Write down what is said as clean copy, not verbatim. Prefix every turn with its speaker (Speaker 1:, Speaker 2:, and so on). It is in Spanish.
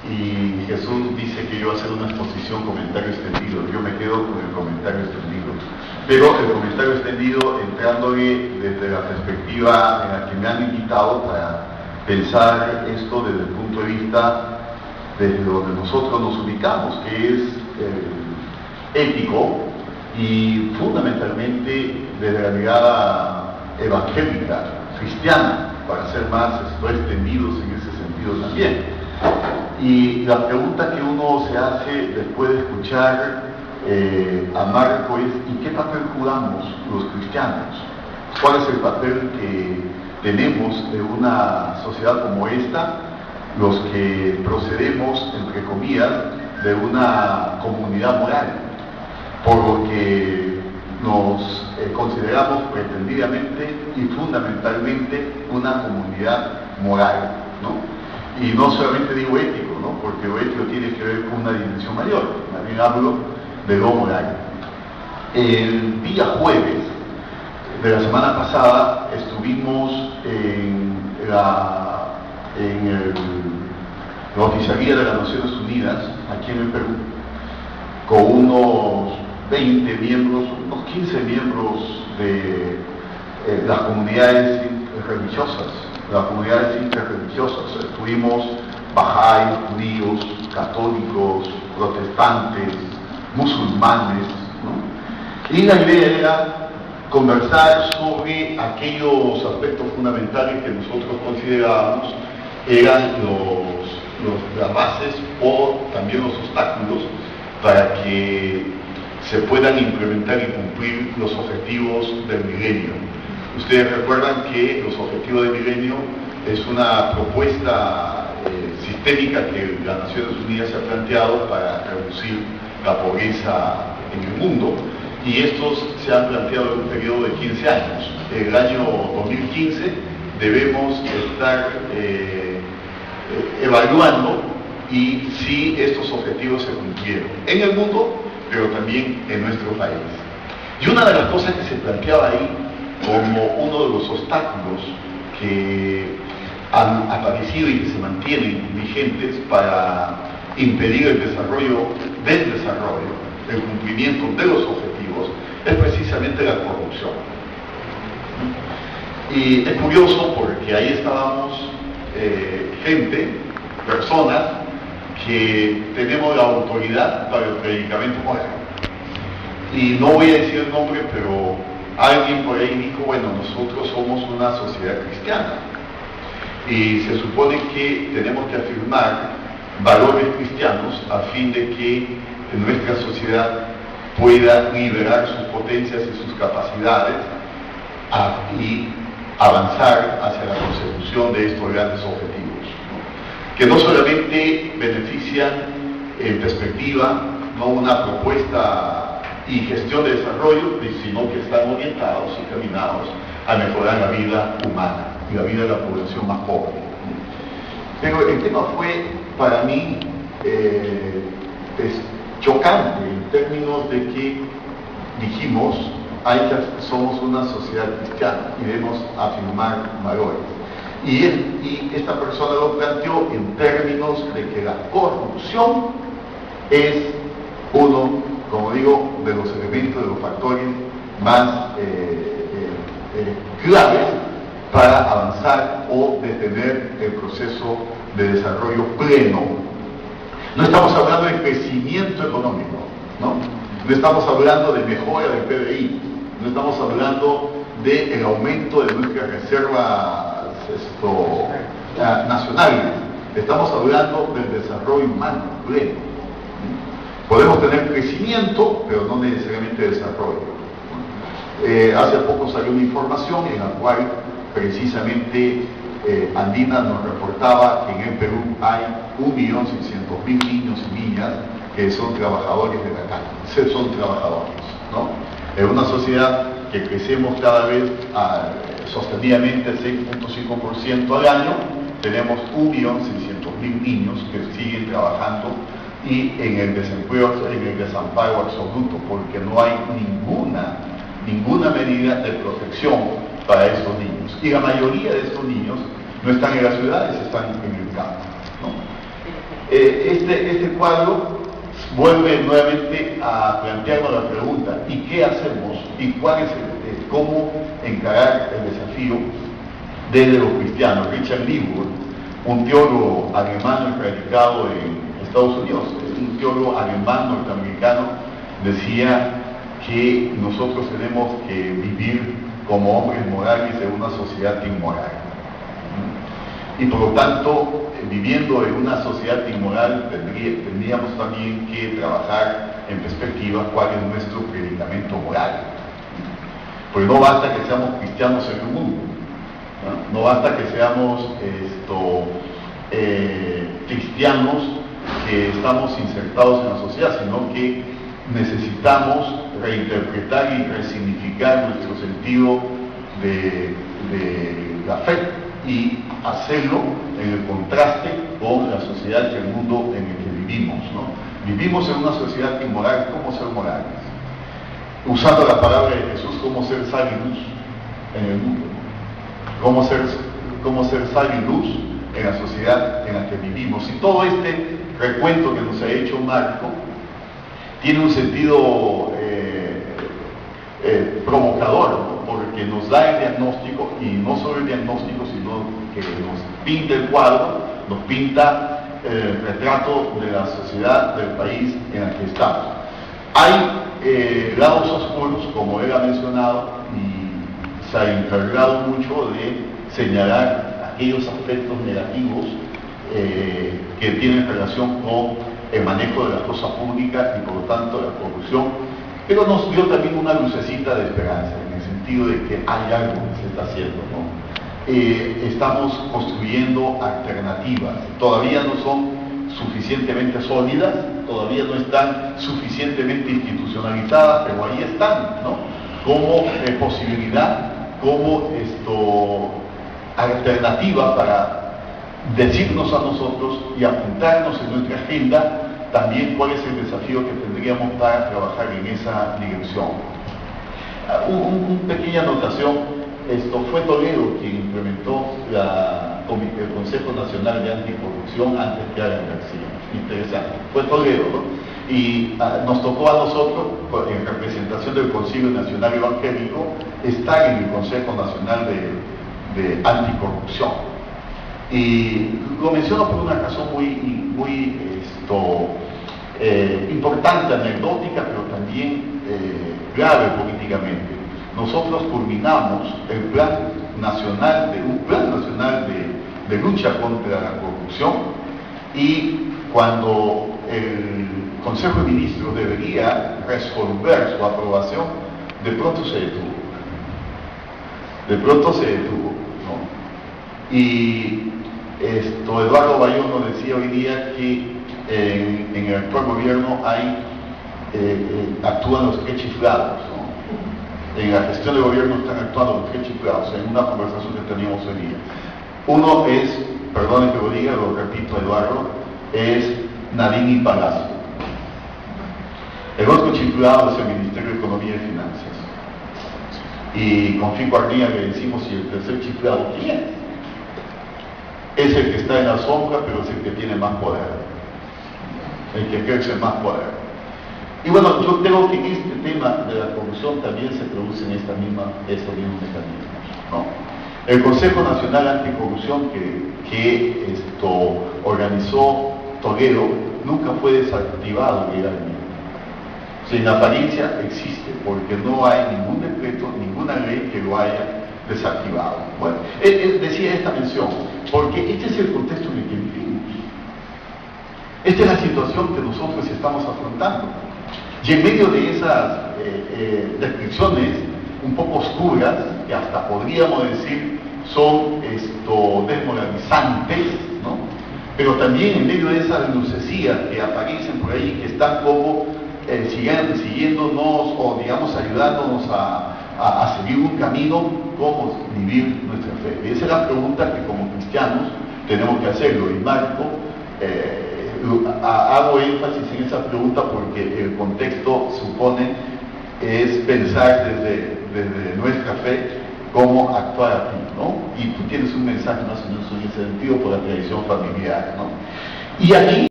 Speaker 1: y Jesús dice que yo voy a hacer una exposición, comentario extendido. Yo me quedo con el comentario extendido, pero el comentario extendido entrándole desde la perspectiva en la que me han invitado para pensar esto desde el punto de vista desde donde nosotros nos ubicamos, que es ético y fundamentalmente desde la mirada evangélica, cristiana, para ser más extendidos en ese sentido también. Y la pregunta que uno se hace después de escuchar a Marco es: ¿y qué papel jugamos los cristianos? ¿Cuál es el papel que tenemos en una sociedad como esta, los que procedemos, entre comillas, de una comunidad moral, por lo que nos consideramos pretendidamente y fundamentalmente una comunidad moral, ¿no? Y no solamente digo ético, ¿no? Porque lo ético tiene que ver con una dimensión mayor, también hablo de lo moral. El día jueves de la semana pasada estuvimos en la oficialía de las Naciones Unidas, aquí en el Perú, con unos 20 miembros, unos 15 miembros de las comunidades religiosas, las comunidades interreligiosas. Estuvimos bahá'ís, judíos, católicos, protestantes, musulmanes, ¿no? Y la idea era conversar sobre aquellos aspectos fundamentales que nosotros considerábamos eran las bases o también los obstáculos para que se puedan implementar y cumplir los objetivos del milenio. Ustedes recuerdan que los objetivos del milenio es una propuesta sistémica que las Naciones Unidas se ha planteado para reducir la pobreza en el mundo, y estos se han planteado en un periodo de 15 años. En el año 2015 debemos estar evaluando y si estos objetivos se cumplieron en el mundo, pero también en nuestro país. Y una de las cosas que se planteaba ahí como uno de los obstáculos que han aparecido y que se mantienen vigentes para impedir el desarrollo, el cumplimiento de los objetivos, es precisamente la corrupción. Y es curioso porque ahí estábamos personas que tenemos la autoridad para el predicamento moral. Y no voy a decir el nombre, pero alguien por ahí dijo: bueno, nosotros somos una sociedad cristiana y se supone que tenemos que afirmar valores cristianos a fin de que nuestra sociedad pueda liberar sus potencias y sus capacidades y avanzar hacia la consecución de estos grandes objetivos, ¿no? Que no solamente benefician en perspectiva, no una propuesta y gestión de desarrollo, sino que están orientados y caminados a mejorar la vida humana y la vida de la población más pobre. Pero el tema fue para mí chocante en términos de que dijimos: somos una sociedad cristiana y debemos afirmar valores. Y esta persona lo planteó en términos de que la corrupción es uno, como digo, de los elementos, de los factores más claves para avanzar o detener el proceso de desarrollo pleno. No estamos hablando de crecimiento económico, ¿no? No estamos hablando de mejora del PBI, no estamos hablando del aumento de nuestras reservas nacionales, estamos hablando del desarrollo humano pleno. Podemos tener crecimiento, pero no necesariamente desarrollo. Hace poco salió una información en la cual precisamente Andina nos reportaba que en el Perú hay 1.600.000 niños y niñas que son trabajadores de la calle, son trabajadores, ¿no? En una sociedad que crecemos cada vez sostenidamente al 6.5% al año, tenemos 1.600.000 niños que siguen trabajando y en el desempleo, en el desamparo absoluto, porque no hay ninguna medida de protección para esos niños. Y la mayoría de estos niños no están en las ciudades, están en el campo, ¿no? Este cuadro vuelve nuevamente a plantearnos la pregunta: ¿y qué hacemos? ¿Y cuál es cómo encarar el desafío desde los cristianos? Richard Niebuhr, un teólogo alemán radicado en Estados Unidos, un teólogo alemán norteamericano, decía que nosotros tenemos que vivir como hombres morales en una sociedad inmoral. Y por lo tanto, viviendo en una sociedad inmoral, tendríamos también que trabajar en perspectiva cuál es nuestro predicamento moral. Porque no basta que seamos cristianos en el mundo, no basta que seamos cristianos que estamos insertados en la sociedad, sino que necesitamos reinterpretar y resignificar nuestro sentido de la fe y hacerlo en el contraste con la sociedad y el mundo en el que vivimos, ¿no? Vivimos en una sociedad inmoral. ¿Cómo ser morales? Usando la palabra de Jesús, ¿cómo ser sal y luz en el mundo? ¿Cómo ser sal y luz en la sociedad en la que vivimos? Y todo este recuento que nos ha hecho Marco tiene un sentido provocador, ¿no? Porque nos da el diagnóstico, y no solo el diagnóstico, sino que nos pinta el cuadro, nos pinta el retrato de la sociedad, del país en el que estamos. Hay lados oscuros, como él ha mencionado, y se ha encargado mucho de señalar aquellos aspectos negativos que tienen relación con el manejo de la cosa pública y por lo tanto la corrupción, pero nos dio también una lucecita de esperanza, en el sentido de que hay algo que se está haciendo, ¿no? Estamos construyendo alternativas, todavía no son suficientemente sólidas, todavía no están suficientemente institucionalizadas, pero ahí están, ¿no? Como posibilidad, como alternativa para decirnos a nosotros y apuntarnos en nuestra agenda también cuál es el desafío que tendríamos para trabajar en esa dirección. Una pequeña anotación: fue Toledo quien implementó el Consejo Nacional de Anticorrupción antes que Alan García. Interesante, fue Toledo, ¿no? Y nos tocó a nosotros, en representación del Concilio Nacional Evangélico, estar en el Consejo Nacional de Anticorrupción. Y lo menciono por una razón muy importante, anecdótica, pero también grave políticamente. Nosotros culminamos un plan nacional de lucha contra la corrupción, y cuando el Consejo de Ministros debería resolver su aprobación, de pronto se detuvo, ¿no? Y Eduardo Bayón nos decía hoy día que en el actual gobierno actúan los tres chiflados, ¿no? En la gestión de gobierno están actuando los tres chiflados, en una conversación que teníamos hoy día. Uno es, perdone que lo diga, lo repito, Eduardo, es Nadine y Palacio. El otro chiflado es el Ministerio de Economía y Finanzas. Y con Fico Arnía le decimos: ¿y el tercer chiflado quién es? Es el que está en la sombra, pero es el que tiene más poder, el que ejerce más poder. Y bueno, yo creo que este tema de la corrupción también se produce en esos mismos mecanismos, ¿no? El Consejo Nacional Anticorrupción que organizó Toledo nunca fue desactivado legalmente. O sea, en apariencia existe, porque no hay ningún decreto, ninguna ley que lo haya desactivado. Bueno, él decía esta mención, porque este es el contexto en el que vivimos. Esta es la situación que nosotros estamos afrontando. Y en medio de esas descripciones un poco oscuras, que hasta podríamos decir son desmoralizantes, ¿no? Pero también en medio de esas lucecillas que aparecen por ahí, que están como siguiéndonos o digamos ayudándonos a seguir un camino, cómo vivir nuestra fe. Y esa es la pregunta que como cristianos tenemos que hacerlo. Y Marco, hago énfasis en esa pregunta porque el contexto supone es pensar desde nuestra fe cómo actuar aquí, ¿no? Y tú tienes un mensaje más o menos en ese sentido por la tradición familiar, ¿no? Y aquí